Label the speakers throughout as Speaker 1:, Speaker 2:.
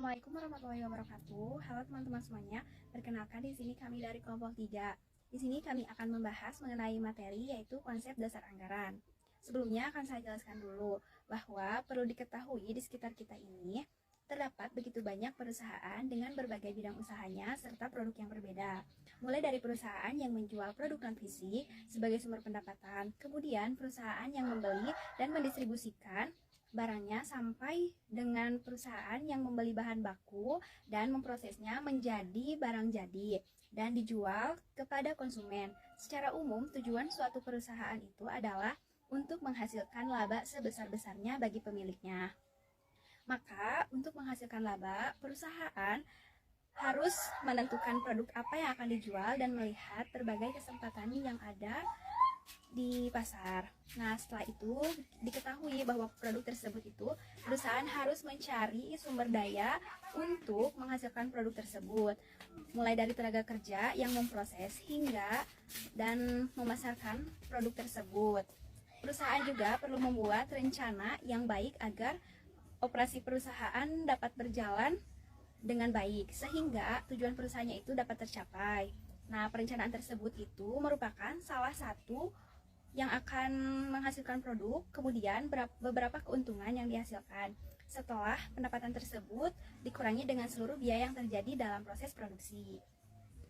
Speaker 1: Assalamualaikum warahmatullahi wabarakatuh. Halo teman-teman semuanya. Perkenalkan di sini kami dari kelompok 3. Di sini kami akan membahas mengenai materi yaitu konsep dasar anggaran. Sebelumnya akan saya jelaskan dulu bahwa perlu diketahui di sekitar kita ini terdapat begitu banyak perusahaan dengan berbagai bidang usahanya serta produk yang berbeda. Mulai dari perusahaan yang menjual produk non fisik sebagai sumber pendapatan, kemudian perusahaan yang membeli dan mendistribusikan barangnya sampai dengan perusahaan yang membeli bahan baku dan memprosesnya menjadi barang jadi dan dijual kepada konsumen. Secara umum, tujuan suatu perusahaan itu adalah untuk menghasilkan laba sebesar-besarnya bagi pemiliknya. Maka, untuk menghasilkan laba, perusahaan harus menentukan produk apa yang akan dijual dan melihat berbagai kesempatan yang ada di pasar. Nah, setelah itu diketahui bahwa produk tersebut itu perusahaan harus mencari sumber daya untuk menghasilkan produk tersebut, mulai dari tenaga kerja yang memproses hingga dan memasarkan produk tersebut. Perusahaan juga perlu membuat rencana yang baik agar operasi perusahaan dapat berjalan dengan baik sehingga tujuan perusahaannya itu dapat tercapai. Nah, perencanaan tersebut itu merupakan salah satu yang akan menghasilkan produk, kemudian beberapa keuntungan yang dihasilkan setelah pendapatan tersebut dikurangi dengan seluruh biaya yang terjadi dalam proses produksi.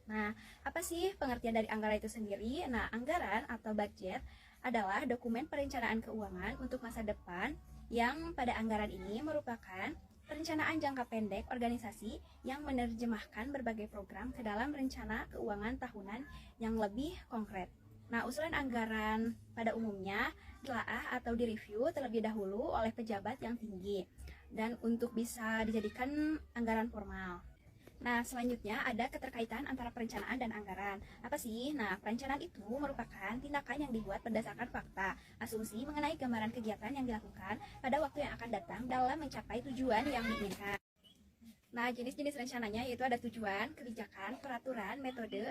Speaker 1: Nah, apa sih pengertian dari anggaran itu sendiri? Nah, anggaran atau budget adalah dokumen perencanaan keuangan untuk masa depan yang pada anggaran ini merupakan perencanaan jangka pendek organisasi yang menerjemahkan berbagai program ke dalam rencana keuangan tahunan yang lebih konkret. Nah, usulan anggaran pada umumnya ditelaah atau direview terlebih dahulu oleh pejabat yang tinggi dan untuk bisa dijadikan anggaran formal. Nah, selanjutnya ada keterkaitan antara perencanaan dan anggaran. Apa sih? Nah, perencanaan itu merupakan tindakan yang dibuat berdasarkan fakta, asumsi mengenai gambaran kegiatan yang dilakukan pada waktu yang akan datang dalam mencapai tujuan yang diinginkan. Nah, jenis-jenis rencananya yaitu ada tujuan, kebijakan, peraturan, metode,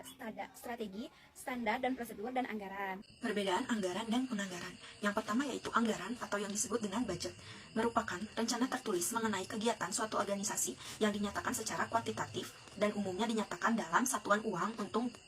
Speaker 1: strategi, standar, dan prosedur, dan anggaran.
Speaker 2: Perbedaan anggaran dan penganggaran. Yang pertama yaitu anggaran atau yang disebut dengan budget, merupakan rencana tertulis mengenai kegiatan suatu organisasi yang dinyatakan secara kuantitatif dan umumnya dinyatakan dalam satuan uang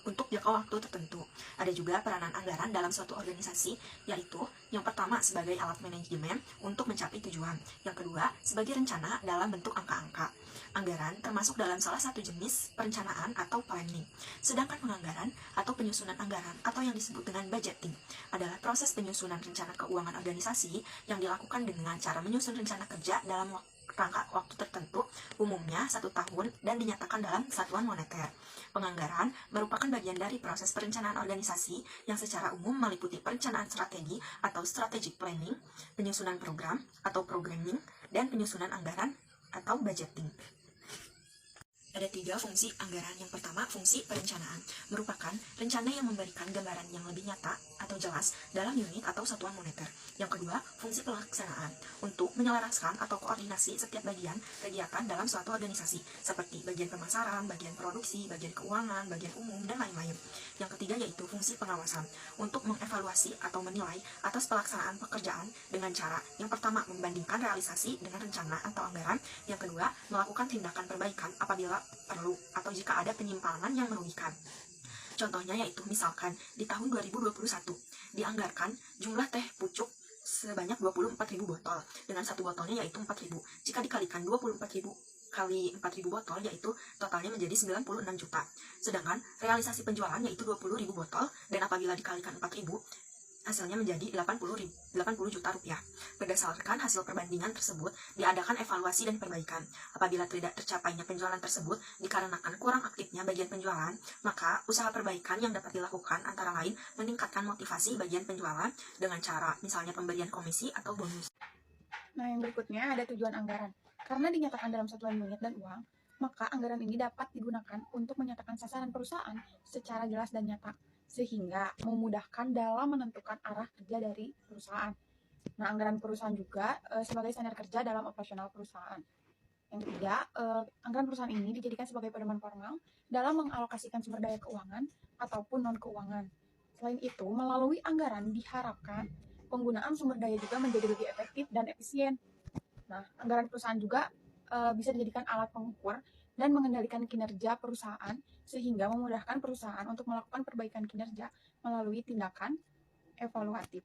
Speaker 2: untuk jangka waktu tertentu. Ada juga peranan anggaran dalam suatu organisasi, yaitu yang pertama sebagai alat manajemen untuk mencapai tujuan, yang kedua sebagai rencana dalam bentuk angka-angka. Anggaran termasuk dalam salah satu jenis perencanaan atau planning. Sedangkan penganggaran atau penyusunan anggaran atau yang disebut dengan budgeting adalah proses penyusunan rencana keuangan organisasi yang dilakukan dengan cara menyusun rencana kerja dalam rangka waktu tertentu, umumnya 1 tahun dan dinyatakan dalam satuan moneter. Penganggaran merupakan bagian dari proses perencanaan organisasi yang secara umum meliputi perencanaan strategi atau strategic planning, penyusunan program atau programming, dan penyusunan anggaran atau budgeting. Ada 3 fungsi anggaran. Yang pertama, fungsi perencanaan, merupakan rencana yang memberikan gambaran yang lebih nyata atau jelas dalam unit atau satuan moneter. Yang kedua, fungsi pelaksanaan, untuk menyelaraskan atau koordinasi setiap bagian kegiatan dalam suatu organisasi, seperti bagian pemasaran, bagian produksi, bagian keuangan, bagian umum, dan lain-lain. Yang ketiga yaitu fungsi pengawasan, untuk mengevaluasi atau menilai atas pelaksanaan pekerjaan dengan cara yang pertama membandingkan realisasi dengan rencana atau anggaran, yang kedua melakukan tindakan perbaikan apabila perlu atau jika ada penyimpangan yang merugikan. Contohnya yaitu misalkan di tahun 2021 dianggarkan jumlah teh pucuk sebanyak 24.000 botol dengan satu botolnya yaitu 4.000. Jika dikalikan 24.000 kali 4.000 botol yaitu totalnya menjadi 96 juta. Sedangkan realisasi penjualan yaitu 20.000 botol dan apabila dikalikan 4.000 hasilnya menjadi 80 juta rupiah. Berdasarkan hasil perbandingan tersebut, diadakan evaluasi dan perbaikan. Apabila tidak tercapainya penjualan tersebut dikarenakan kurang aktifnya bagian penjualan, maka usaha perbaikan yang dapat dilakukan antara lain meningkatkan motivasi bagian penjualan dengan cara misalnya pemberian komisi atau bonus.
Speaker 3: Nah, yang berikutnya ada tujuan anggaran. Karena dinyatakan dalam satuan unit dan uang, maka anggaran ini dapat digunakan untuk menyatakan sasaran perusahaan secara jelas dan nyata, sehingga memudahkan dalam menentukan arah kerja dari perusahaan. Nah, anggaran perusahaan juga sebagai standar kerja dalam operasional perusahaan. Yang ketiga, anggaran perusahaan ini dijadikan sebagai pedoman formal dalam mengalokasikan sumber daya keuangan ataupun non-keuangan. Selain itu, melalui anggaran diharapkan penggunaan sumber daya juga menjadi lebih efektif dan efisien. Nah, anggaran perusahaan juga bisa dijadikan alat pengukur dan mengendalikan kinerja perusahaan sehingga memudahkan perusahaan untuk melakukan perbaikan kinerja melalui tindakan evaluatif.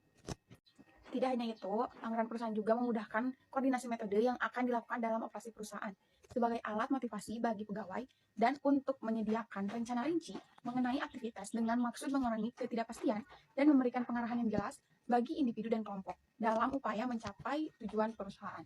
Speaker 3: Tidak hanya itu, anggaran perusahaan juga memudahkan koordinasi metode yang akan dilakukan dalam operasi perusahaan sebagai alat motivasi bagi pegawai dan untuk menyediakan rencana rinci mengenai aktivitas dengan maksud mengurangi ketidakpastian dan memberikan pengarahan yang jelas bagi individu dan kelompok dalam upaya mencapai tujuan perusahaan.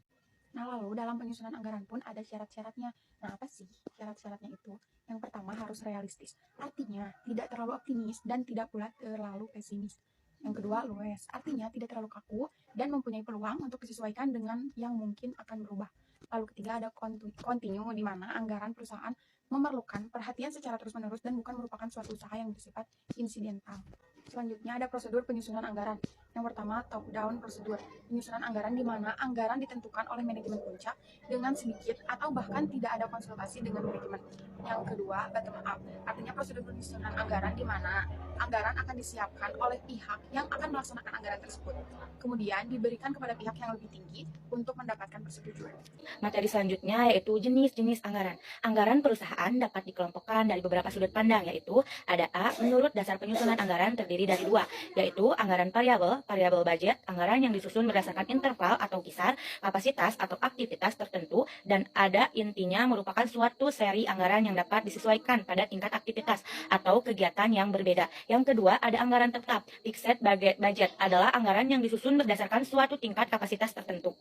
Speaker 3: Nah, lalu dalam penyusunan anggaran pun ada syarat-syaratnya. Nah, apa sih syarat-syaratnya itu? Yang pertama harus realistis, artinya tidak terlalu optimis dan tidak pula terlalu pesimis. Yang kedua, luas, artinya tidak terlalu kaku dan mempunyai peluang untuk disesuaikan dengan yang mungkin akan berubah. Lalu ketiga, ada kontinu, di mana anggaran perusahaan memerlukan perhatian secara terus-menerus dan bukan merupakan suatu usaha yang bersifat insidental. Selanjutnya ada prosedur penyusunan anggaran. Yang pertama, top-down prosedur. Penyusunan anggaran di mana anggaran ditentukan oleh manajemen puncak dengan sedikit atau bahkan tidak ada konsultasi dengan manajemen. Yang kedua, bottom-up. Artinya prosedur penyusunan anggaran di mana anggaran akan disiapkan oleh pihak yang akan melaksanakan anggaran tersebut. Kemudian diberikan kepada pihak yang lebih tinggi untuk mendapatkan persetujuan.
Speaker 4: Materi selanjutnya yaitu jenis-jenis anggaran. Anggaran perusahaan dapat dikelompokkan dari beberapa sudut pandang, yaitu ada A, menurut dasar penyusunan anggaran terdiri dari dua, yaitu anggaran variabel budget, anggaran yang disusun berdasarkan interval atau kisar, kapasitas atau aktivitas tertentu, dan ada intinya merupakan suatu seri anggaran yang dapat disesuaikan pada tingkat aktivitas atau kegiatan yang berbeda. Yang kedua, ada anggaran tetap. Fixed budget adalah anggaran yang disusun berdasarkan suatu tingkat kapasitas tertentu.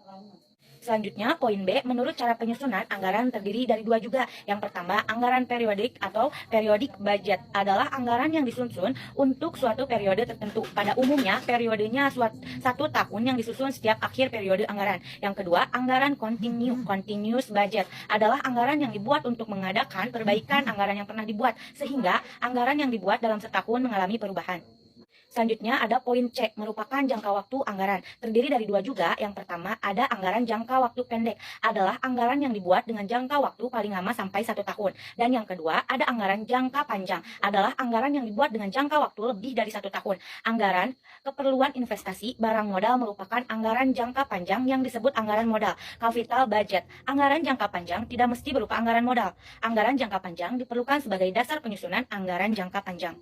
Speaker 4: Selanjutnya, poin B, menurut cara penyusunan, anggaran terdiri dari dua juga. Yang pertama, anggaran periodik atau periodic budget adalah anggaran yang disusun untuk suatu periode tertentu. Pada umumnya, periodenya satu tahun yang disusun setiap akhir periode anggaran. Yang kedua, anggaran continuous budget adalah anggaran yang dibuat untuk mengadakan perbaikan anggaran yang pernah dibuat, sehingga anggaran yang dibuat dalam setahun mengalami perubahan. Selanjutnya ada poin C, merupakan jangka waktu anggaran. Terdiri dari dua juga. Yang pertama ada anggaran jangka waktu pendek, adalah anggaran yang dibuat dengan jangka waktu paling lama sampai 1 tahun. Dan yang kedua ada anggaran jangka panjang, adalah anggaran yang dibuat dengan jangka waktu lebih dari 1 tahun. Anggaran keperluan investasi barang modal merupakan anggaran jangka panjang yang disebut anggaran modal. Capital budget, anggaran jangka panjang tidak mesti berupa anggaran modal. Anggaran jangka panjang diperlukan sebagai dasar penyusunan anggaran jangka panjang.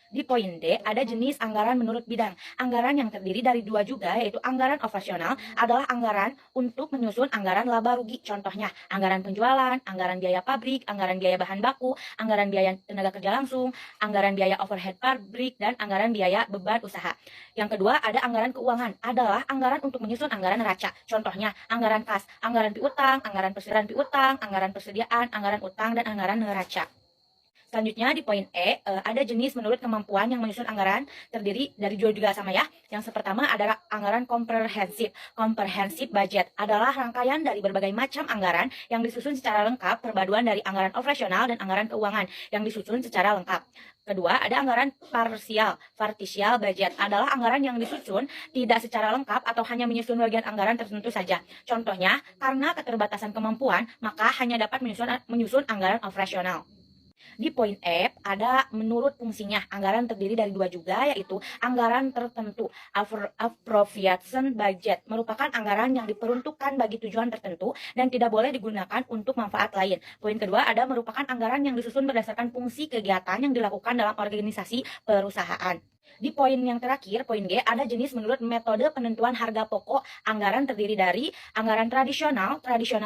Speaker 4: Di poin D, ada jenis anggaran menurut bidang. Anggaran yang terdiri dari dua juga, yaitu anggaran operasional adalah anggaran untuk menyusun anggaran laba rugi. Contohnya, anggaran penjualan, anggaran biaya pabrik, anggaran biaya bahan baku, anggaran biaya tenaga kerja langsung, anggaran biaya overhead pabrik, dan anggaran biaya beban usaha. Yang kedua, ada anggaran keuangan, adalah anggaran untuk menyusun anggaran neraca. Contohnya, anggaran kas, anggaran piutang, anggaran piutang, anggaran persediaan, anggaran utang, dan anggaran neraca. Selanjutnya di poin E, ada jenis menurut kemampuan yang menyusun anggaran, terdiri dari dua juga sama ya. Yang pertama adalah anggaran komprehensif. Komprehensif budget adalah rangkaian dari berbagai macam anggaran yang disusun secara lengkap, perpaduan dari anggaran operasional dan anggaran keuangan yang disusun secara lengkap. Kedua, ada anggaran parsial. Partial budget adalah anggaran yang disusun tidak secara lengkap atau hanya menyusun bagian anggaran tertentu saja. Contohnya, karena keterbatasan kemampuan, maka hanya dapat menyusun anggaran operasional. Di poin F ada menurut fungsinya. Anggaran terdiri dari dua juga, yaitu anggaran tertentu. Appropriation budget merupakan anggaran yang diperuntukkan bagi tujuan tertentu dan tidak boleh digunakan untuk manfaat lain. Poin kedua ada merupakan anggaran yang disusun berdasarkan fungsi kegiatan yang dilakukan dalam organisasi perusahaan. Di poin yang terakhir, poin G, ada jenis menurut metode penentuan harga pokok. Anggaran terdiri dari anggaran tradisional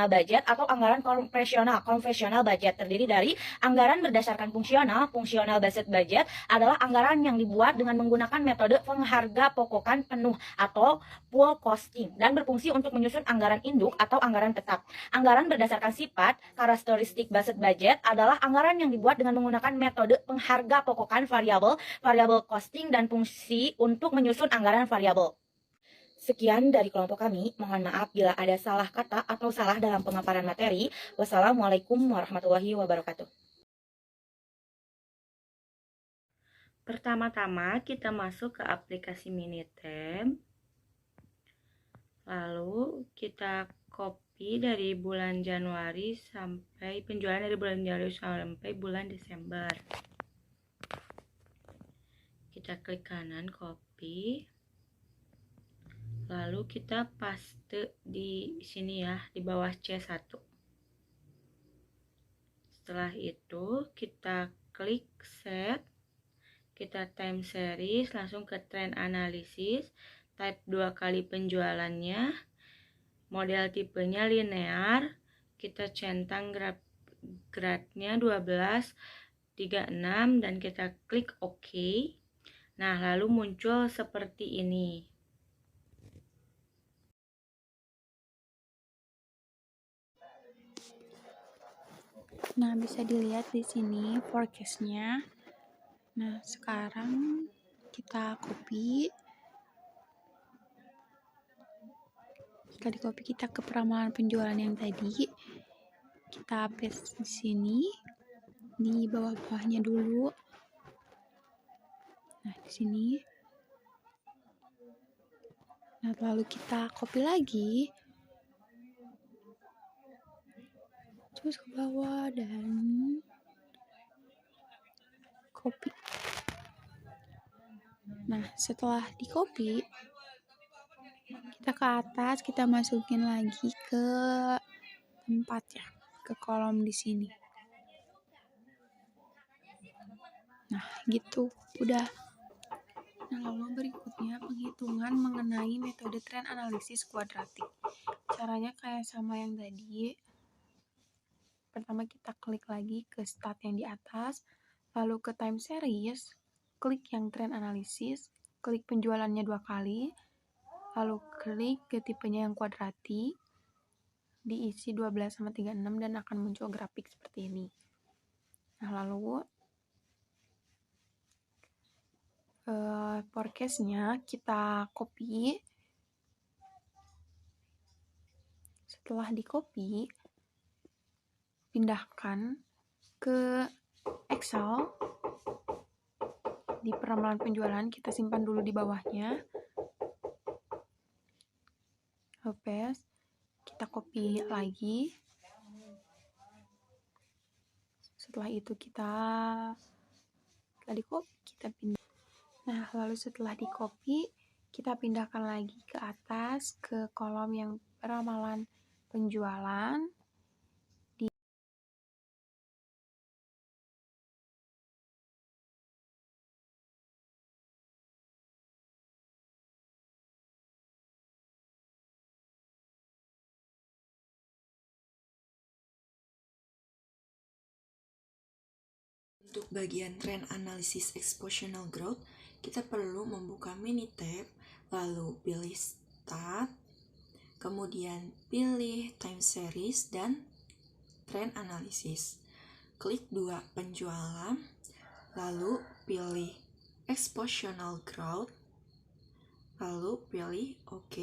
Speaker 4: budget, atau anggaran konvensional budget. Terdiri dari anggaran berdasarkan fungsional based budget adalah anggaran yang dibuat dengan menggunakan metode pengharga pokokan penuh atau full costing dan berfungsi untuk menyusun anggaran induk atau anggaran tetap. Anggaran berdasarkan sifat karakteristik based budget adalah anggaran yang dibuat dengan menggunakan metode pengharga pokokan variabel costing dan fungsi untuk menyusun anggaran variabel. Sekian dari kelompok kami. Mohon maaf bila ada salah kata atau salah dalam pemaparan materi. Wassalamualaikum warahmatullahi wabarakatuh.
Speaker 5: Pertama-tama kita masuk ke aplikasi Minitem. Lalu kita copy dari bulan Januari sampai penjualan dari bulan Januari sampai bulan Desember. Kita klik kanan copy, lalu kita paste di sini ya, di bawah C1. setelah itu kita klik set, kita time series, langsung ke trend analysis, type 2 kali penjualannya, model tipenya linear, kita centang grafnya 1236 dan kita klik OK. Nah, lalu muncul seperti ini.
Speaker 3: Nah, bisa dilihat di sini forecast-nya. Nah, sekarang kita copy. Setelah di copy, kita ke peramalan penjualan yang tadi. Kita paste di sini, di bawah-bawahnya dulu. Nah, di sini. Nah, lalu kita copy lagi. Terus ke bawah dan copy. Nah, setelah di copy, kita ke atas, kita masukin lagi ke tempat ya, ke kolom di sini. Nah, gitu, udah. Nah, lalu berikutnya penghitungan mengenai metode trend analisis kuadratik. Caranya kayak sama yang tadi. Pertama kita klik lagi ke stat yang di atas, lalu ke time series, klik yang trend analisis, klik penjualannya 2 kali, lalu klik ke tipenya yang kuadratik, diisi 12/36 dan akan muncul grafik seperti ini. Nah, lalu forecast-nya kita copy. Setelah di copy, pindahkan ke Excel. Di peramalan penjualan kita simpan dulu di bawahnya. Paste, kita copy lagi. Setelah itu setelah di copy kita pindah. Nah, lalu setelah di copy kita pindahkan lagi ke atas ke kolom yang peramalan penjualan.
Speaker 2: Untuk bagian trend analysis expositional growth, kita perlu membuka mini tab, lalu pilih start, kemudian pilih time series dan trend analysis. Klik 2 penjualan, lalu pilih expositional growth, lalu pilih OK.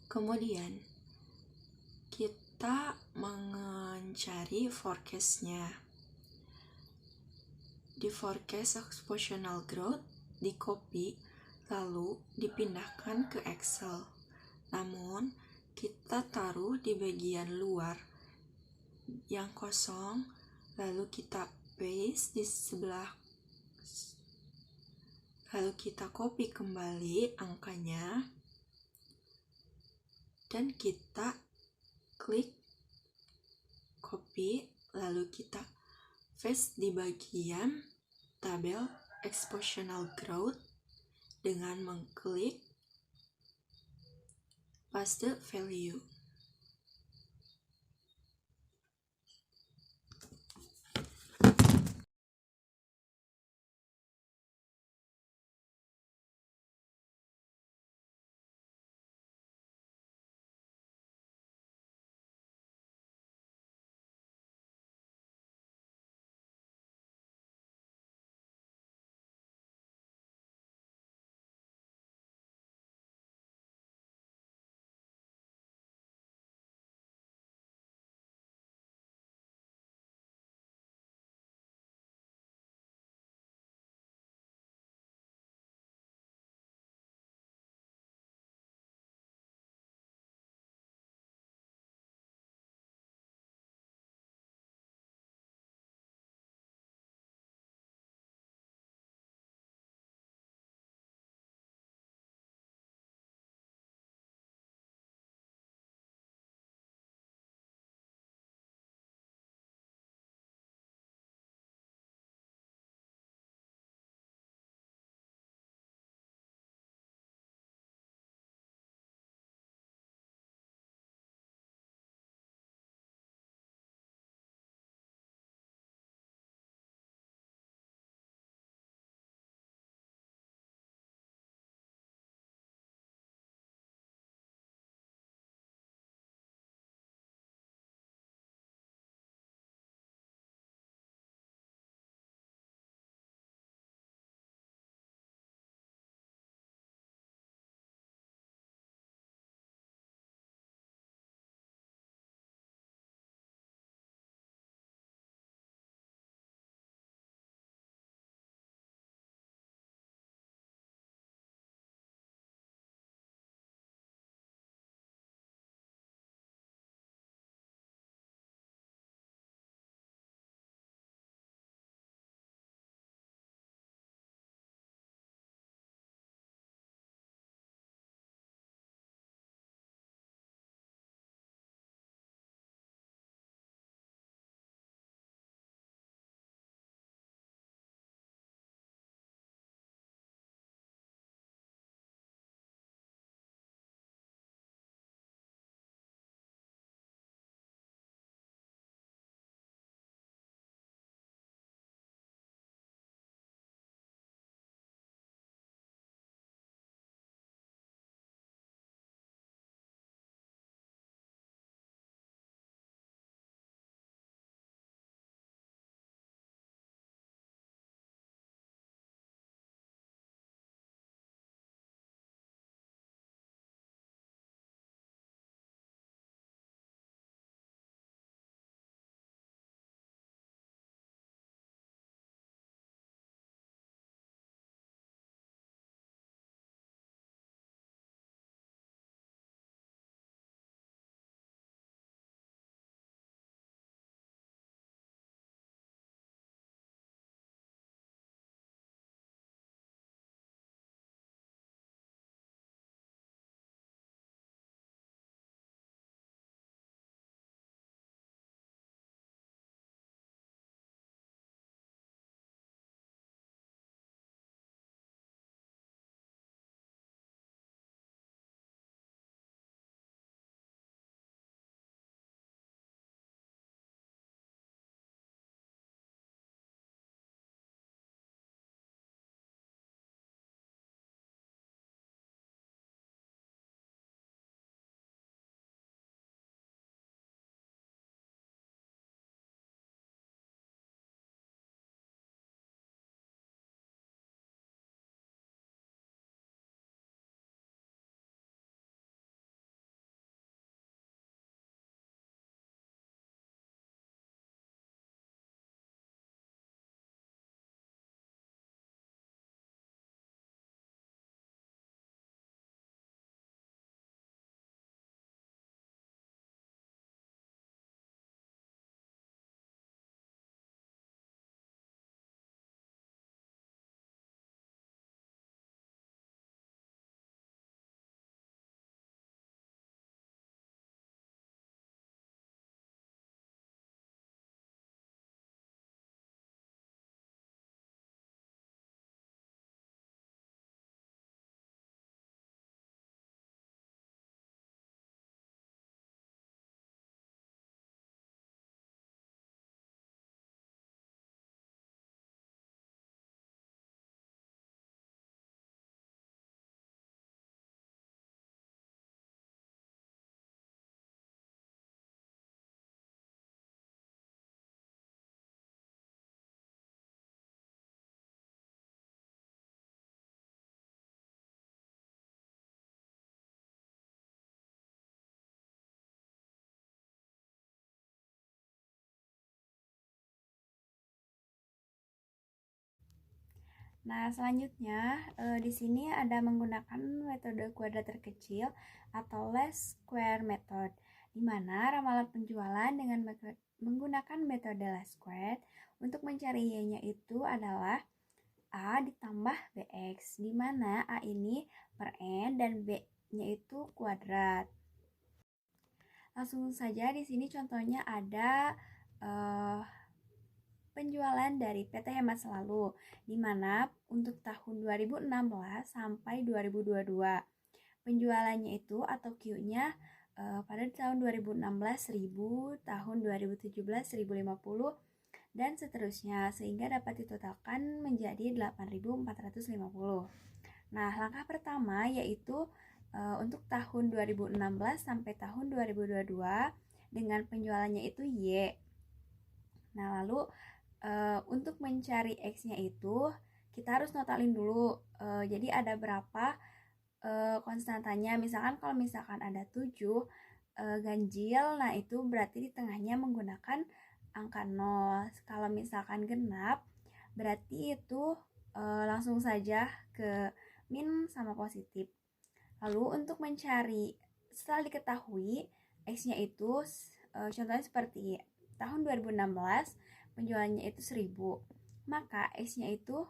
Speaker 2: Kemudian kita mencari forecast-nya. Di forecast expositional growth, di copy, lalu dipindahkan ke Excel. Namun, kita taruh di bagian luar yang kosong, lalu kita paste di sebelah, lalu kita copy kembali angkanya, dan kita klik copy, lalu kita paste di bagian tabel expositional growth dengan mengklik paste value.
Speaker 1: Nah, selanjutnya di sini ada menggunakan metode kuadrat terkecil atau least square method, di mana ramalan penjualan dengan menggunakan metode least square untuk mencari y-nya itu adalah A ditambah bx, di mana A ini per n dan b-nya itu kuadrat. Langsung saja di sini contohnya ada penjualan dari PT Hemat Selalu, di mana untuk tahun 2016 sampai 2022 penjualannya itu atau Q-nya pada tahun 2016 1000, tahun 2017 1050 dan seterusnya, sehingga dapat ditotalkan menjadi 8450. Nah, langkah pertama yaitu untuk tahun 2016 sampai tahun 2022 dengan penjualannya itu Y. Nah, lalu untuk mencari X-nya itu kita harus notalin dulu. Jadi ada berapa konstantanya. Misalkan kalau misalkan ada 7 ganjil, nah itu berarti di tengahnya menggunakan angka 0. Kalau misalkan genap, berarti itu langsung saja ke min sama positif. Lalu untuk mencari setelah diketahui X-nya itu contohnya seperti tahun 2016 penjualannya itu 1000, maka X-nya itu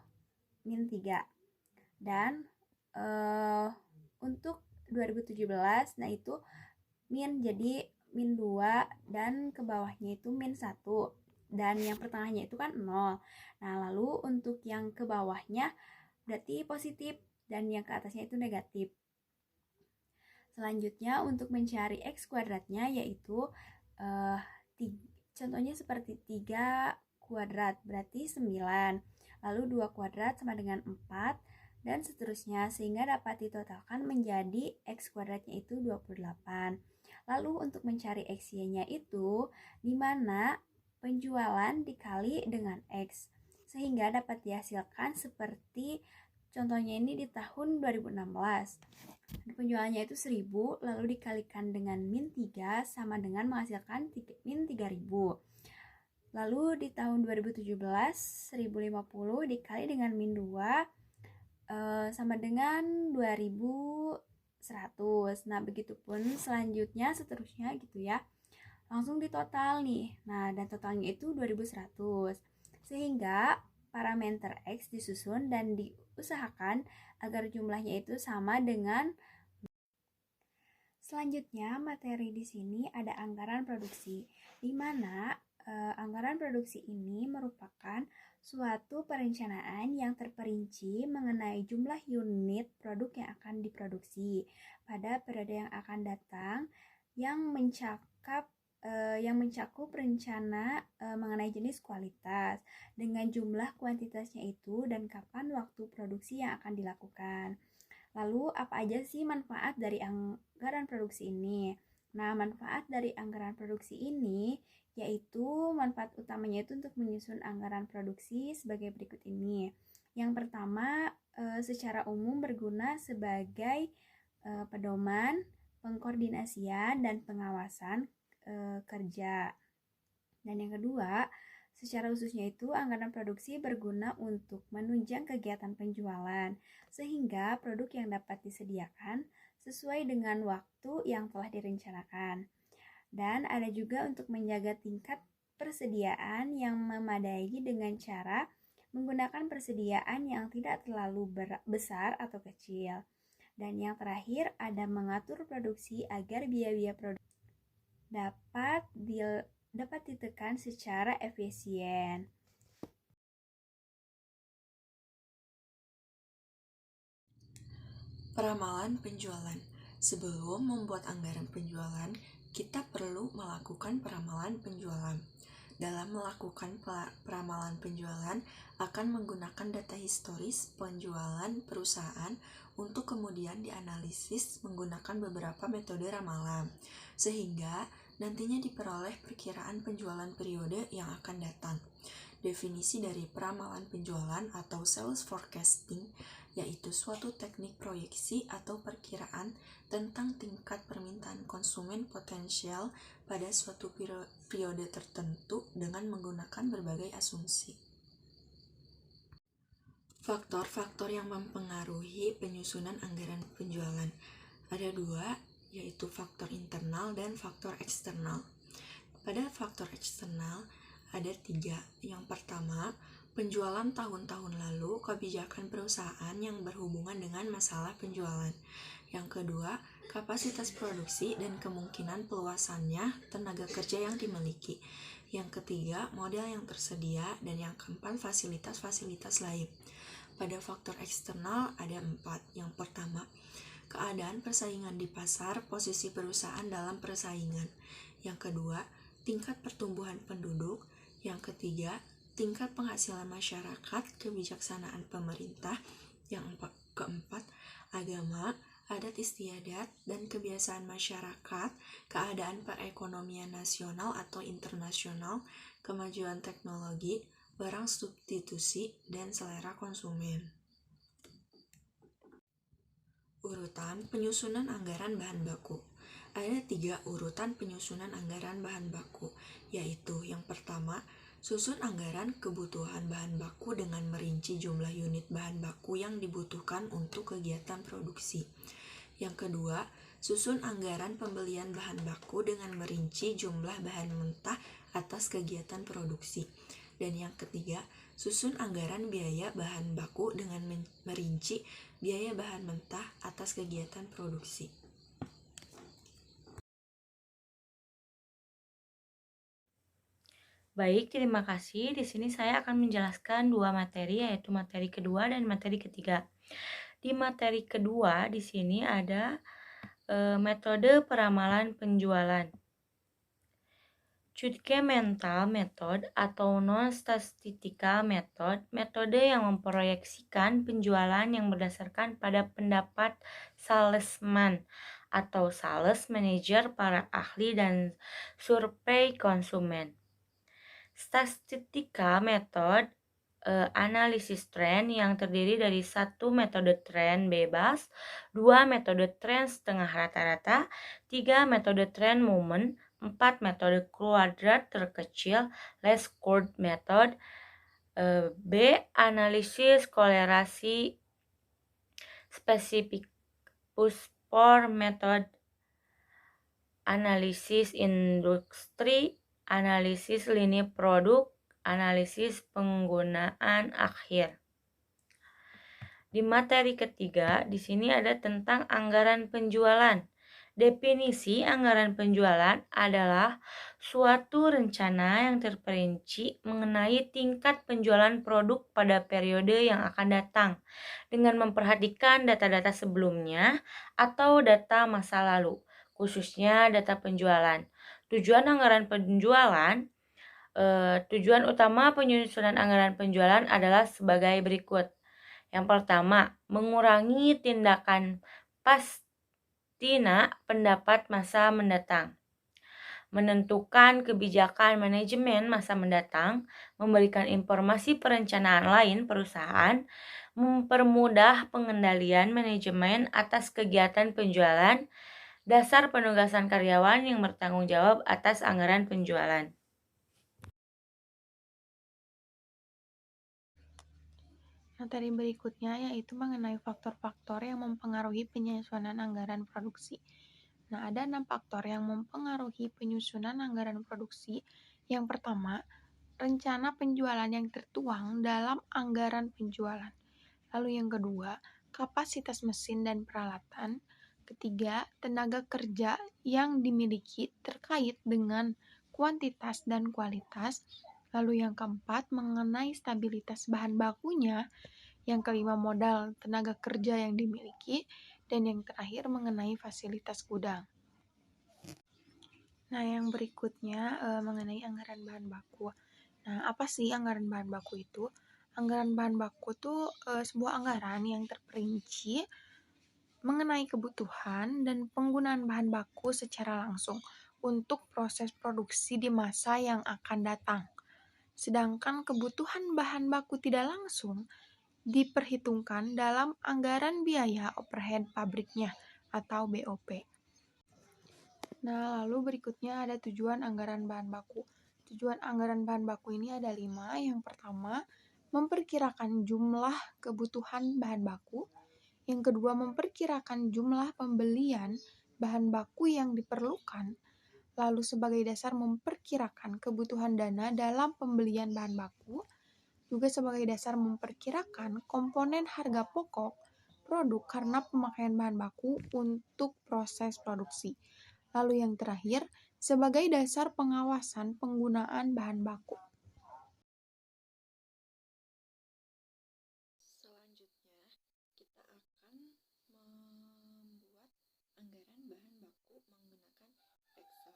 Speaker 1: min 3. Dan untuk 2017, nah itu min jadi min 2 dan ke bawahnya itu min 1 dan yang pertengahnya itu kan 0. Nah, lalu untuk yang ke bawahnya berarti positif dan yang ke atasnya itu negatif. Selanjutnya untuk mencari X kuadratnya yaitu contohnya seperti 3 kuadrat berarti 9. Lalu 2 kuadrat sama dengan 4 dan seterusnya, sehingga dapat ditotalkan menjadi X kuadratnya itu 28. Lalu untuk mencari XY-nya itu di mana penjualan dikali dengan X, sehingga dapat dihasilkan seperti contohnya ini di tahun 2016. Penjualannya itu 1000 lalu dikalikan dengan min 3 sama dengan menghasilkan min 3000. Lalu di tahun 2017 1050 dikali dengan min 2 sama dengan 2100. Nah, begitupun selanjutnya seterusnya gitu ya. Langsung ditotal nih. Nah, dan totalnya itu 2100. Sehingga parameter X disusun dan diusahakan agar jumlahnya itu sama dengan. Selanjutnya, materi di sini ada anggaran produksi, di mana anggaran produksi ini merupakan suatu perencanaan yang terperinci mengenai jumlah unit produk yang akan diproduksi pada periode yang akan datang, yang mencakup rencana mengenai jenis kualitas dengan jumlah kuantitasnya itu dan kapan waktu produksi yang akan dilakukan. Lalu apa aja sih manfaat dari anggaran produksi ini? Nah, manfaat dari anggaran produksi ini yaitu manfaat utamanya itu untuk menyusun anggaran produksi sebagai berikut ini. Yang pertama, secara umum berguna sebagai pedoman, pengkoordinasian, dan pengawasan kerja. Dan yang kedua, secara khususnya itu anggaran produksi berguna untuk menunjang kegiatan penjualan sehingga produk yang dapat disediakan sesuai dengan waktu yang telah direncanakan. Dan ada juga untuk menjaga tingkat persediaan yang memadai dengan cara menggunakan persediaan yang tidak terlalu besar atau kecil. Dan yang terakhir ada mengatur produksi agar biaya-biaya produksi dapat ditekan secara efisien.
Speaker 2: Peramalan penjualan. Sebelum membuat anggaran penjualan, kita perlu melakukan peramalan penjualan. Dalam melakukan peramalan penjualan akan menggunakan data historis penjualan perusahaan untuk kemudian dianalisis menggunakan beberapa metode ramalan, sehingga nantinya diperoleh perkiraan penjualan periode yang akan datang. Definisi dari peramalan penjualan atau sales forecasting yaitu suatu teknik proyeksi atau perkiraan tentang tingkat permintaan konsumen potensial pada suatu periode tertentu dengan menggunakan berbagai asumsi. Faktor-faktor yang mempengaruhi penyusunan anggaran penjualan ada dua, yaitu faktor internal dan faktor eksternal. Pada faktor eksternal ada tiga. Yang pertama, penjualan tahun-tahun lalu, kebijakan perusahaan yang berhubungan dengan masalah penjualan. Yang kedua, kapasitas produksi dan kemungkinan peluasannya, tenaga kerja yang dimiliki. Yang ketiga, modal yang tersedia. Dan yang keempat, fasilitas-fasilitas lain. Pada faktor eksternal ada 4. Yang pertama, keadaan persaingan di pasar, posisi perusahaan dalam persaingan. Yang kedua, tingkat pertumbuhan penduduk. Yang ketiga, tingkat penghasilan masyarakat, kebijaksanaan pemerintah. Yang keempat, agama, adat istiadat, dan kebiasaan masyarakat, keadaan perekonomian nasional atau internasional, kemajuan teknologi, barang substitusi, dan selera konsumen. Urutan penyusunan anggaran bahan baku. Ada 3 urutan penyusunan anggaran bahan baku, yaitu yang pertama, susun anggaran kebutuhan bahan baku dengan merinci jumlah unit bahan baku yang dibutuhkan untuk kegiatan produksi. Yang kedua, susun anggaran pembelian bahan baku dengan merinci jumlah bahan mentah atas kegiatan produksi. Dan yang ketiga, susun anggaran biaya bahan baku dengan merinci biaya bahan mentah atas kegiatan produksi.
Speaker 5: Baik, terima kasih. Di sini saya akan menjelaskan 2 materi, yaitu materi kedua dan materi ketiga. Di materi kedua, di sini ada metode peramalan penjualan. Judgmental method atau non-statistical method, metode yang memproyeksikan penjualan yang berdasarkan pada pendapat salesman atau sales manager, para ahli, dan survei konsumen. Statistical method, analisis tren yang terdiri dari 1 metode tren bebas, 2 metode tren setengah rata-rata, 3 metode tren momen, 4 metode kuadrat terkecil, least squared method. B. Analisis kolerasi spesifik push-pull method, analisis industri, analisis lini produk, analisis penggunaan akhir. Di materi ketiga, di sini ada tentang anggaran penjualan. Definisi anggaran penjualan adalah suatu rencana yang terperinci mengenai tingkat penjualan produk pada periode yang akan datang dengan memperhatikan data-data sebelumnya atau data masa lalu, khususnya data penjualan. Tujuan anggaran penjualan, tujuan utama penyusunan anggaran penjualan adalah sebagai berikut. Yang pertama, mengurangi tindakan pastina pendapat masa mendatang, menentukan kebijakan manajemen masa mendatang, memberikan informasi perencanaan lain perusahaan, mempermudah pengendalian manajemen atas kegiatan penjualan, dasar penugasan karyawan yang bertanggung jawab atas anggaran penjualan.
Speaker 3: Materi berikutnya yaitu mengenai faktor-faktor yang mempengaruhi penyusunan anggaran produksi. Nah, ada 6 faktor yang mempengaruhi penyusunan anggaran produksi. Yang pertama, rencana penjualan yang tertuang dalam anggaran penjualan. Lalu yang kedua, kapasitas mesin dan peralatan. Ketiga, tenaga kerja yang dimiliki terkait dengan kuantitas dan kualitas. Lalu yang keempat, mengenai stabilitas bahan bakunya. Yang kelima, modal tenaga kerja yang dimiliki. Dan yang terakhir, mengenai fasilitas gudang. Nah, yang berikutnya mengenai anggaran bahan baku. Nah, apa sih anggaran bahan baku itu? Anggaran bahan baku itu sebuah anggaran yang terperinci mengenai kebutuhan dan penggunaan bahan baku secara langsung untuk proses produksi di masa yang akan datang. Sedangkan kebutuhan bahan baku tidak langsung diperhitungkan dalam anggaran biaya overhead pabriknya atau BOP. Nah, lalu berikutnya ada tujuan anggaran bahan baku. Tujuan anggaran bahan baku ini ada 5. Yang pertama, memperkirakan jumlah kebutuhan bahan baku. Yang kedua, memperkirakan jumlah pembelian bahan baku yang diperlukan. Lalu sebagai dasar memperkirakan kebutuhan dana dalam pembelian bahan baku. Juga sebagai dasar memperkirakan komponen harga pokok produk karena pemakaian bahan baku untuk proses produksi. Lalu yang terakhir, sebagai dasar pengawasan penggunaan bahan baku.
Speaker 2: Selanjutnya, kita akan membuat anggaran bahan baku menggunakan Excel.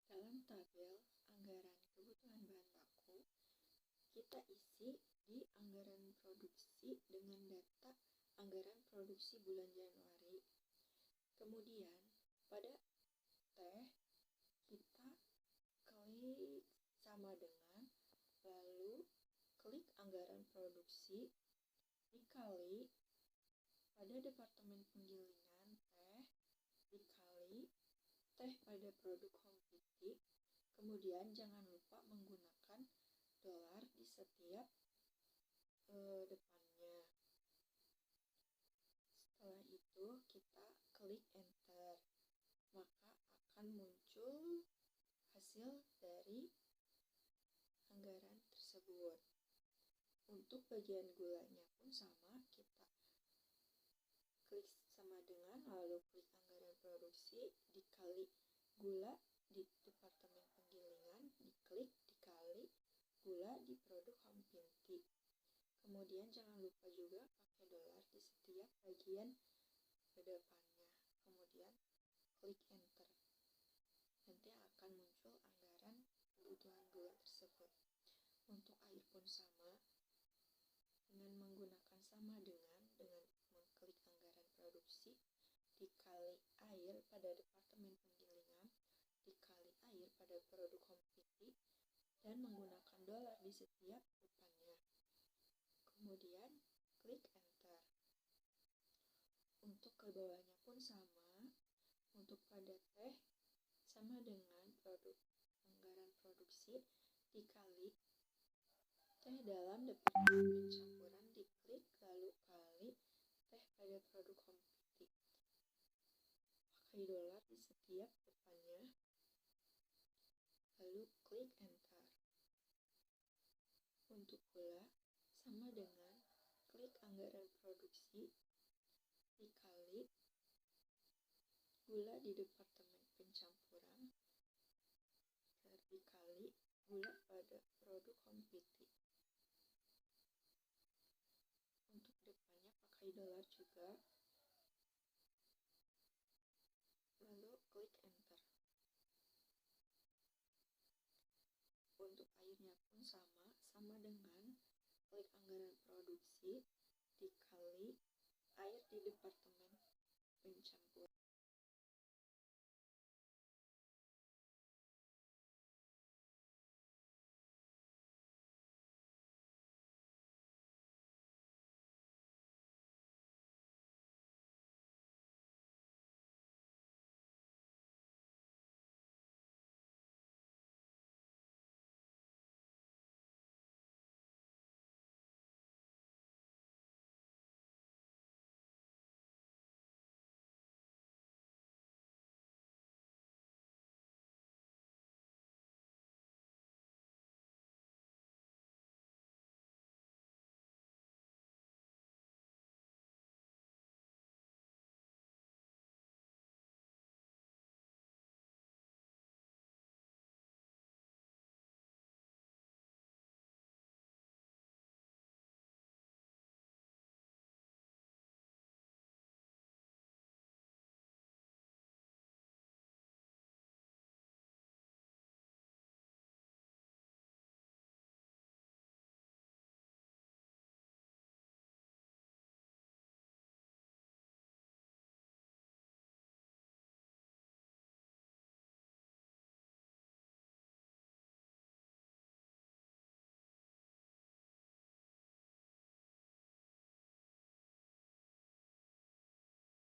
Speaker 2: Dalam tabel anggaran kebutuhan bahan baku, kita isi di anggaran produksi dengan data anggaran produksi bulan Januari. Kemudian, pada teh, kita klik sama dengan, lalu klik anggaran produksi dikali pada departemen penggilingan teh dikali teh pada produk home titik. Kemudian jangan lupa menggunakan dolar di setiap depannya. Setelah itu kita klik enter, maka akan muncul hasil dari anggaran tersebut. Untuk bagian gulanya pun sama, kita klik sama dengan, lalu klik anggaran produksi dikali gula di departemen penggilingan, diklik dikali gula di produk home pintik. Kemudian jangan lupa juga pakai dolar di setiap bagian depannya. Kemudian klik enter. Nanti akan muncul anggaran kebutuhan gula tersebut. Untuk air pun sama, dengan menggunakan sama dengan mengklik anggaran produksi dikali air pada departemen penggilingan dikali air pada produk home pintik dan menggunakan dolar di setiap depannya. Kemudian klik enter. Untuk ke bawahnya pun sama. Untuk pada teh sama dengan produk anggaran produksi dikali teh dalam departemen pencampuran, diklik lalu kali teh pada produk home pintik. Pakai dolar di setiap depannya, lalu klik enter. Untuk gula sama dengan klik anggaran produksi dikali gula di departemen pencampuran dikali gula pada produk home pintik. Untuk depannya pakai dolar juga, lalu klik enter. Untuk airnya pun sama dengan klik anggaran produksi dikali air di departemen pencampuran.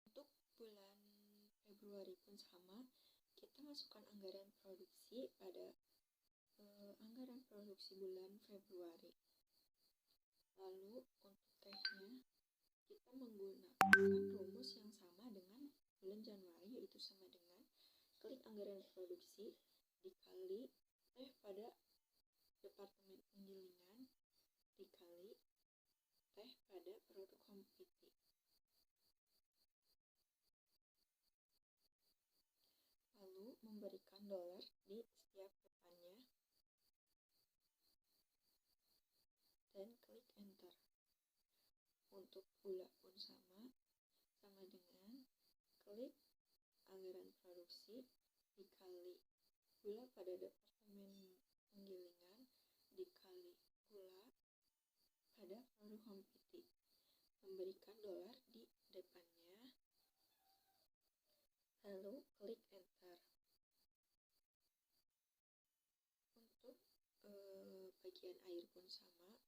Speaker 2: Untuk bulan Februari pun sama, kita masukkan anggaran produksi pada anggaran produksi bulan Februari. Lalu untuk tehnya, kita menggunakan rumus yang sama dengan bulan Januari, yaitu sama dengan klik anggaran produksi dikali teh pada departemen penggilingan dikali teh pada produk komoditi. Lalu memberikan dolar di setiap depannya dan klik enter. Untuk gula pun sama dengan klik anggaran produksi dikali gula pada departemen penggilingan dikali gula pada produk komoditi, memberikan dolar di depannya, lalu klik enter. Untuk bagian air pun sama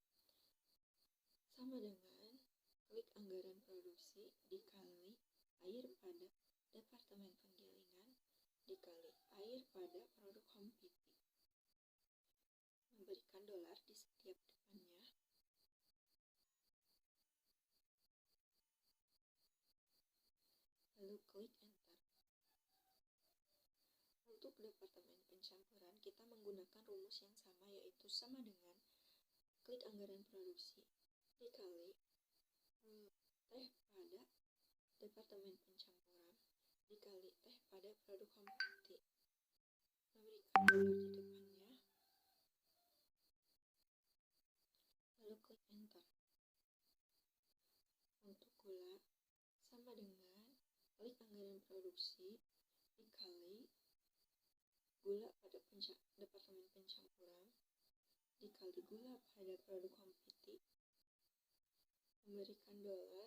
Speaker 2: dengan klik anggaran produksi dikali air pada departemen penggilingan dikali air pada produk komoditi, memberikan dolar di setiap depannya, lalu klik enter. Untuk departemen pencampuran, kita menggunakan rumus yang sama, yaitu sama dengan klik anggaran produksi dikali teh pada departemen pencampuran dikali teh pada produk komoditi, memberikan dolar di depannya, lalu klik enter. Untuk gula sama dengan klik anggaran produksi dikali gula pada departemen pencampuran dikali gula pada produk komoditi, memberikan dolar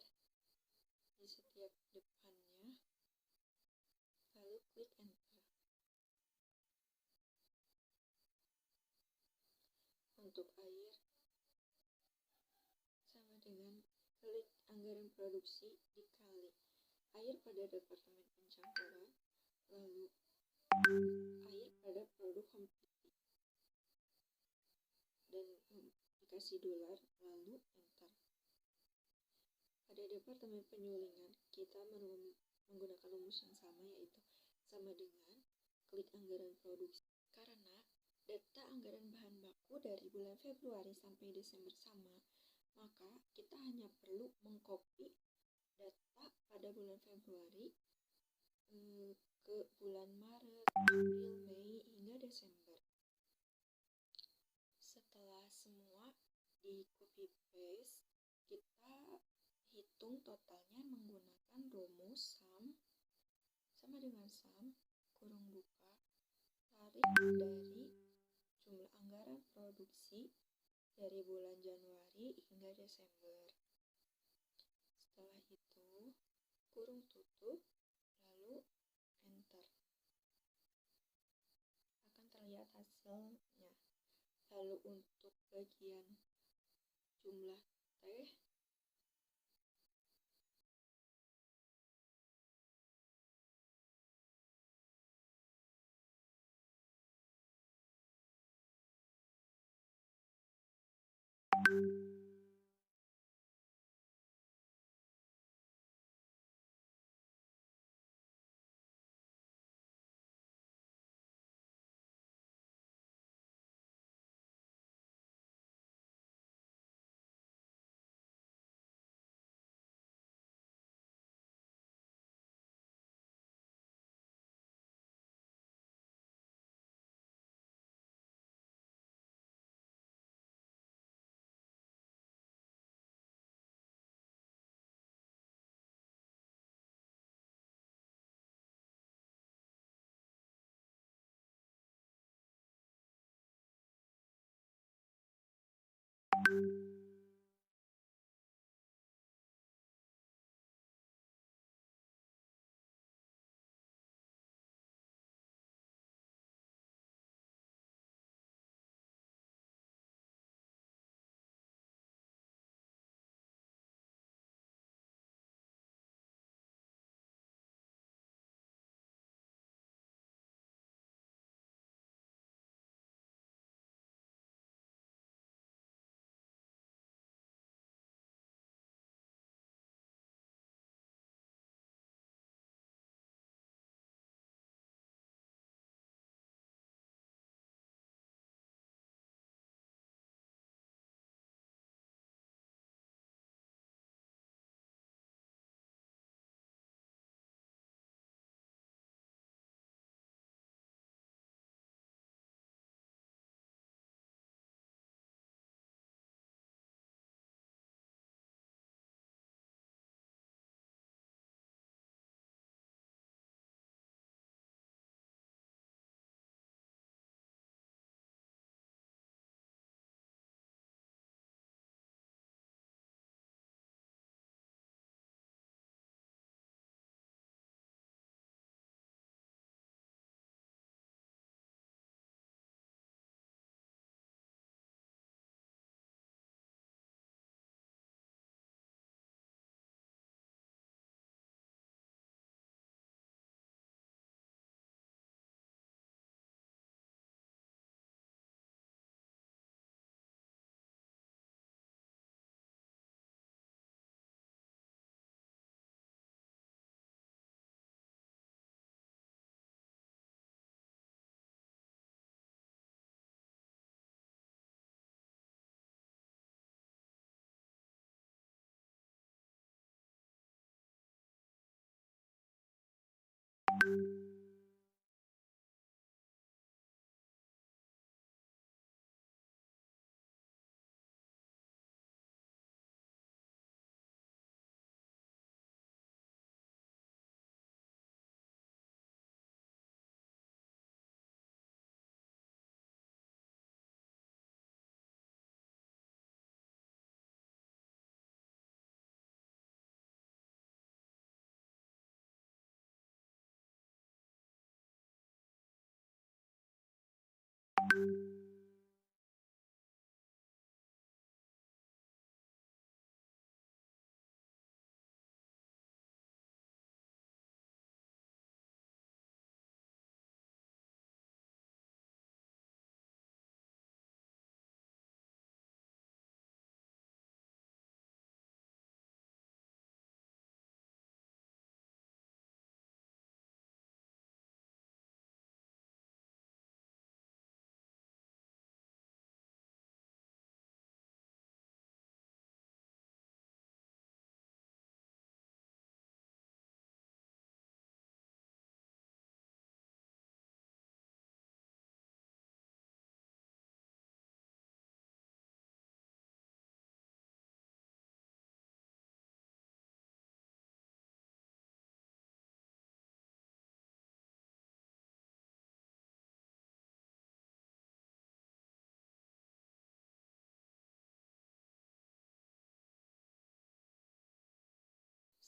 Speaker 2: di setiap depannya, lalu klik enter. Untuk air sama dengan klik anggaran produksi dikali air pada departemen pencampuran lalu air pada produk komoditi dan dikasih dolar, lalu enter. Pada departemen penyulingan, kita menggunakan rumus yang sama, yaitu sama dengan klik anggaran produksi. Karena data anggaran bahan baku dari bulan Februari sampai Desember sama, maka kita hanya perlu mengcopy data pada bulan Februari ke bulan Maret, April, Mei, hingga Desember. Setelah semua di copy paste, kita hitung totalnya menggunakan rumus sum sama dengan sum kurung buka tarik dari jumlah anggaran produksi dari bulan Januari hingga Desember. Setelah itu kurung tutup, lalu enter. Akan terlihat hasilnya. Lalu untuk bagian jumlah teh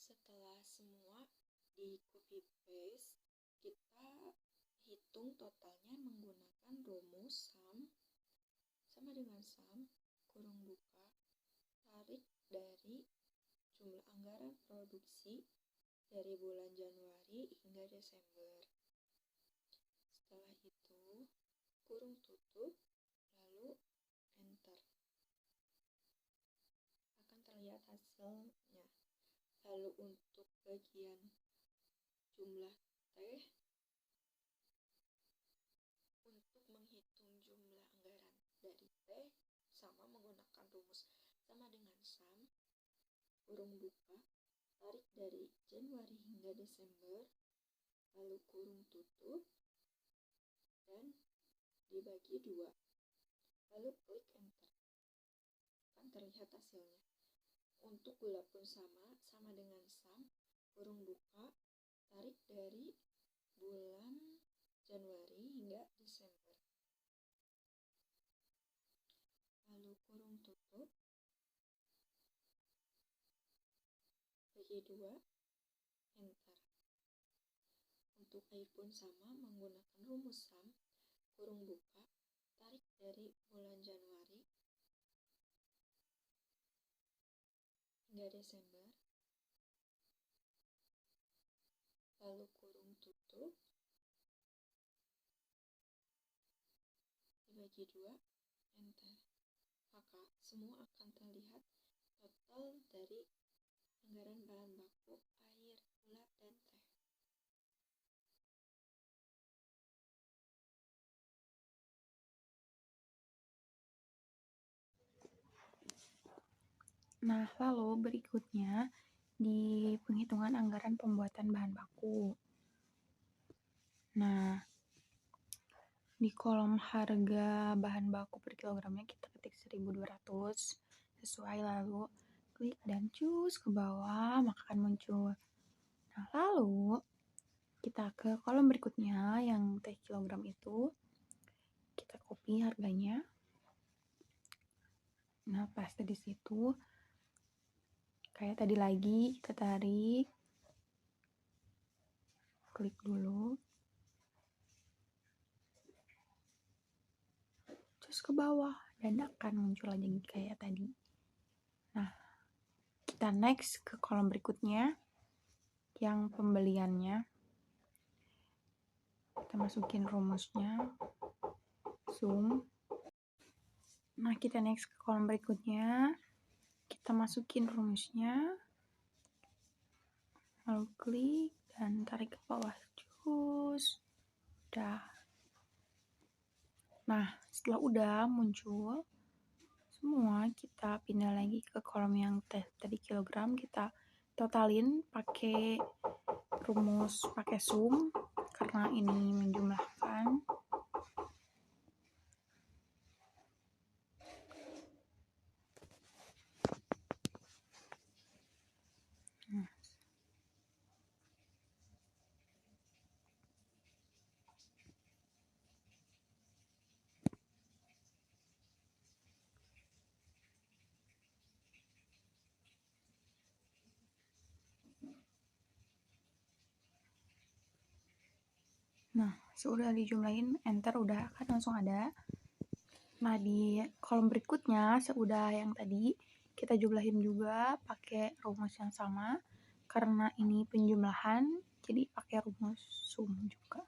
Speaker 2: Setelah semua di copy paste, kita hitung totalnya menggunakan rumus sum sama dengan sum kurung buka tarik dari jumlah anggaran produksi dari bulan Januari hingga Desember. Setelah itu kurung tutup lalu enter. Akan terlihat hasilnya. Lalu untuk bagian jumlah teh, untuk menghitung jumlah anggaran dari teh sama menggunakan rumus sama dengan sum kurung buka tarik dari Januari hingga Desember lalu kurung tutup dan dibagi 2 lalu klik enter. Akan terlihat hasilnya. Untuk gula pun sama dengan sum kurung buka tarik dari bulan Januari hingga Desember lalu kurung tutup bagi 2 enter. Untuk air pun sama menggunakan rumus sum kurung buka tarik dari bulan Januari hingga Desember lalu kurung tutup dibagi 2 enter. Maka semua akan terlihat total dari anggaran bahan baku air, gula, dan teh.
Speaker 3: Nah, lalu berikutnya di penghitungan anggaran pembuatan bahan baku. Nah, di kolom harga bahan baku per kilogramnya kita ketik 1.200 sesuai, lalu klik dan cus ke bawah maka akan muncul. Nah, lalu kita ke kolom berikutnya yang teh kilogram itu kita copy harganya. Nah, paste di situ. Kayak tadi lagi kita tarik, klik dulu, terus ke bawah dan akan muncul lagi kayak tadi. Nah, kita next ke kolom berikutnya yang pembeliannya. Kita masukin rumusnya, sum. Nah, kita next ke kolom berikutnya, kita masukin rumusnya, lalu klik dan tarik ke bawah, cus. Udah. Nah, setelah udah muncul semua, kita pindah lagi ke kolom yang tadi kilogram, kita totalin pakai rumus pakai sum karena ini menjumlahkan. Nah, sudah dijumlahin, enter udah kan langsung ada. Nah, di kolom berikutnya seudah yang tadi kita jumlahin juga pakai rumus yang sama. Karena ini penjumlahan, jadi pakai rumus sum juga.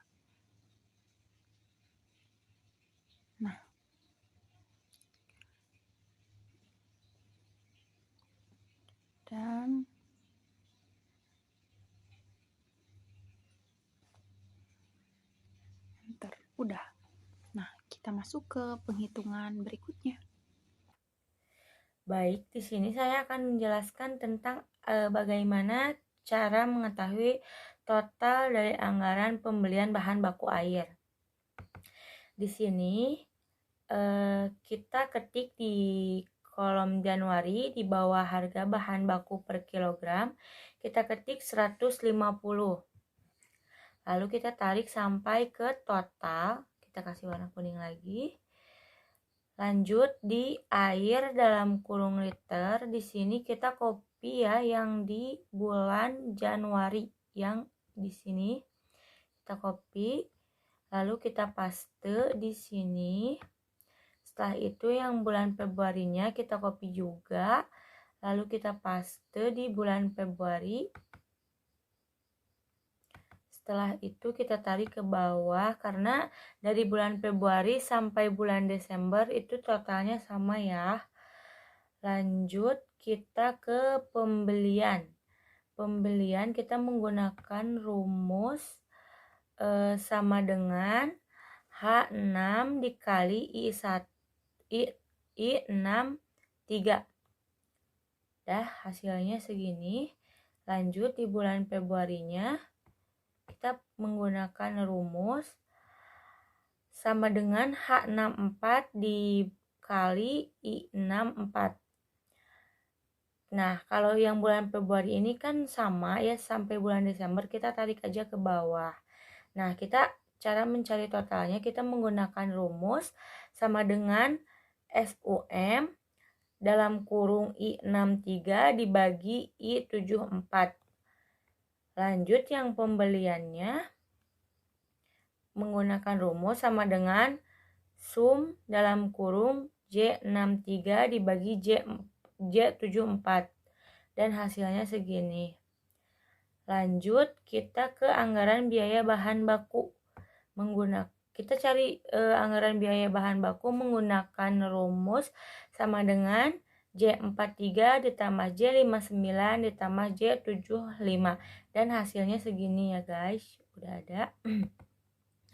Speaker 3: Nah, dan enter, udah. Nah, kita masuk ke penghitungan berikutnya.
Speaker 5: Baik, di sini saya akan menjelaskan tentang bagaimana cara mengetahui total dari anggaran pembelian bahan baku air. Di sini kita ketik di kolom Januari di bawah harga bahan baku per kilogram, kita ketik 150. Lalu kita tarik sampai ke total, kita kasih warna kuning lagi. Lanjut di air dalam kurung liter, di sini kita copy ya yang di bulan Januari, yang di sini kita copy, lalu kita paste di sini. Setelah itu yang bulan Februarinya kita copy juga, lalu kita paste di bulan Februari. Setelah itu kita tarik ke bawah, karena dari bulan Februari sampai bulan Desember itu totalnya sama ya. Lanjut kita ke pembelian. Pembelian kita menggunakan rumus sama dengan H6 dikali I6 3. Dah, hasilnya segini. Lanjut di bulan Februarinya kita menggunakan rumus sama dengan H64 dikali I64. Nah, kalau yang bulan Februari ini kan sama ya, sampai bulan Desember kita tarik aja ke bawah. Nah, kita cara mencari totalnya kita menggunakan rumus sama dengan SUM dalam kurung I63 dibagi I74. Lanjut yang pembeliannya menggunakan rumus sama dengan sum dalam kurung J63 dibagi J74. Dan hasilnya segini. Lanjut kita ke anggaran biaya bahan baku. Kita cari anggaran biaya bahan baku menggunakan rumus sama dengan J43 ditambah J59 ditambah J75. Dan hasilnya segini ya guys. Udah ada.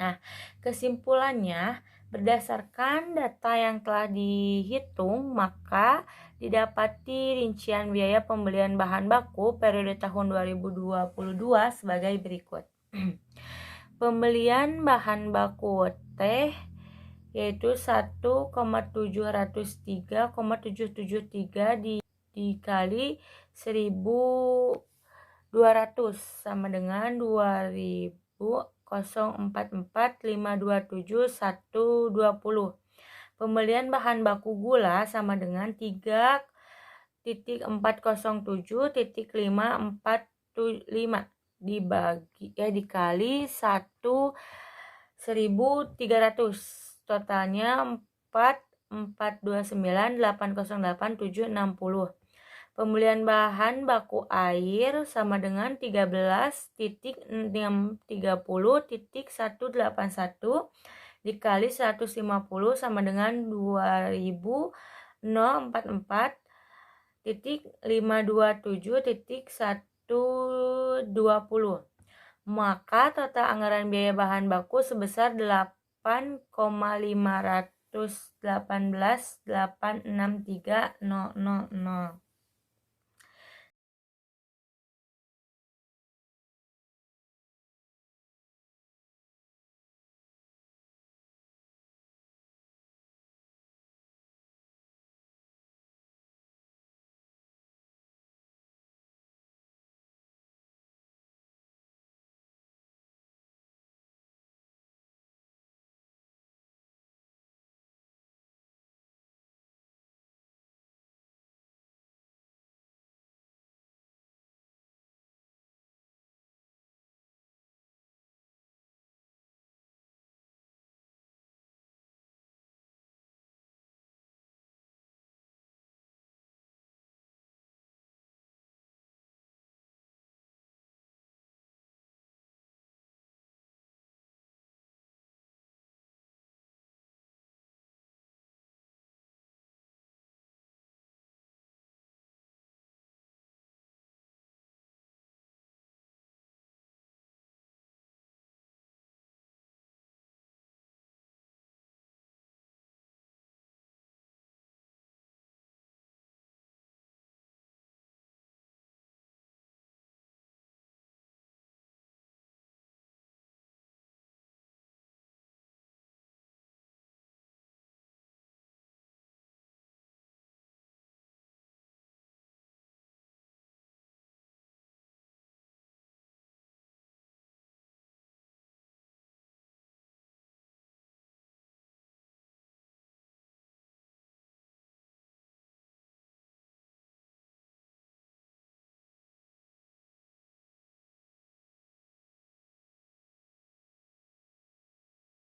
Speaker 5: Nah, kesimpulannya berdasarkan data yang telah dihitung, maka didapati rincian biaya pembelian bahan baku periode tahun 2022 sebagai berikut. Pembelian bahan baku teh yaitu 1,703,773 dikali 1.200 sama dengan 2.044.527.120. Pembelian bahan baku gula sama dengan 3.407.545 dikali 1.300. Totalnya 4.429.808.760. Pembelian bahan baku air sama dengan 13.630.181 dikali 150 sama dengan 2.044.527.120. Maka total anggaran biaya bahan baku sebesar 8,518.863.000.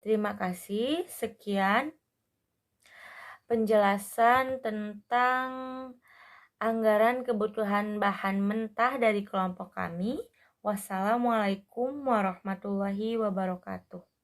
Speaker 5: Terima kasih. Sekian penjelasan tentang anggaran kebutuhan bahan mentah dari kelompok kami. Wassalamualaikum warahmatullahi wabarakatuh.